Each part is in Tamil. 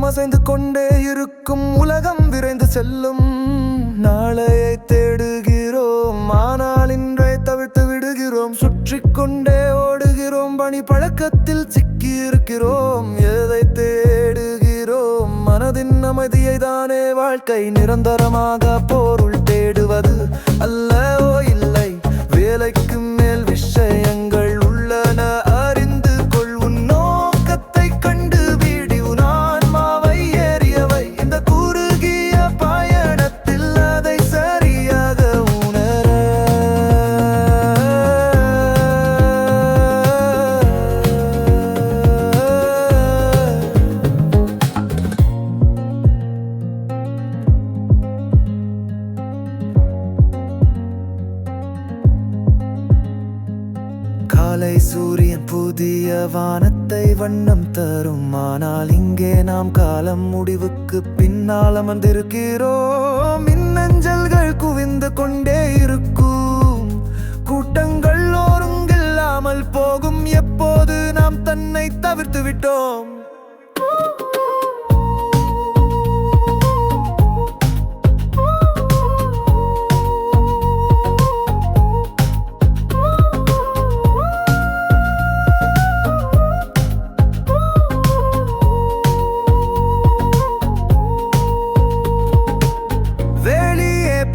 அசைந்து கொண்டே இருக்கும் உலகம் விரைந்து செல்லும். நாளையை தேடுகிறோம், ஆனால் இன்றை தவிர்த்து விடுகிறோம். சுற்றி கொண்டே ஓடுகிறோம், பணி பழக்கத்தில் சிக்கி இருக்கிறோம். எதை தேடுகிறோம்? மனதின் அமைதியை தானே. வாழ்க்கை நிரந்தரமாக பொருள் தேடுவது அல்லவோ இல்லை. வேலைக்கு மேல் விஷயங்கள் உள்ளன, அறிந்து கொள். உன் நோக்கத்தை கண்டுபிடி, உன் ஆன்மாவை ஏறியவை. இந்த குறுகிய பயணத்தில் அதை சரியாக உணர. காலை சூரியன் புதிய வானத்தை வண்ணம் தரும். ஆனால் இங்கே நாம் காலம் முடிவுக்கு பின்னால் அமர்ந்திருக்கிறோம். மின்னஞ்சல்கள் குவிந்து கொண்டே இருக்கும், கூட்டங்கள் ஒருங்கில்லாமல் போகும். எப்போது நாம் தன்னை தவிர்த்து விட்டோம்?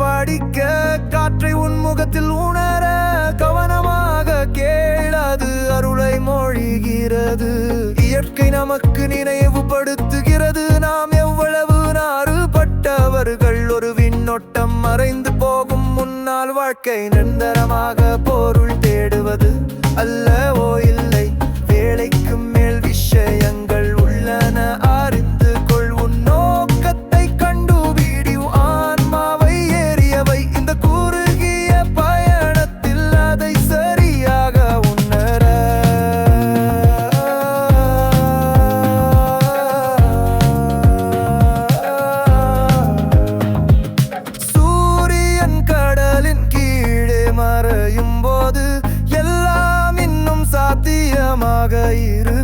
படிக்க, காற்றை உன்முகத்தில் உணர, கவனமாக கேளாது அருளை மொழிகிறது. இயற்கை நமக்கு நினைவுபடுத்துகிறது நாம் எவ்வளவு மாறுபட்டவர்கள். ஒரு விண்ணோட்டம் மறைந்து போகும் முன்னால் வாழ்க்கை நிரந்தரமாக பொருள் தேடுவது அல்லவோ இல்லை. வேலைக்கு மேல் விஷயங்கள் உள்ளன, அறிந்து கொள். உன் நோக்கத்தை கண்டுபிடி, ஆன்மாவை ஏறியவை. இந்த குறுகிய பயணத்தில் அதை சரியாக உணர. சூரியன் கடலின் கீழே மறையும் போது எல்லாம் இன்னும் சாத்தியமாக இரு.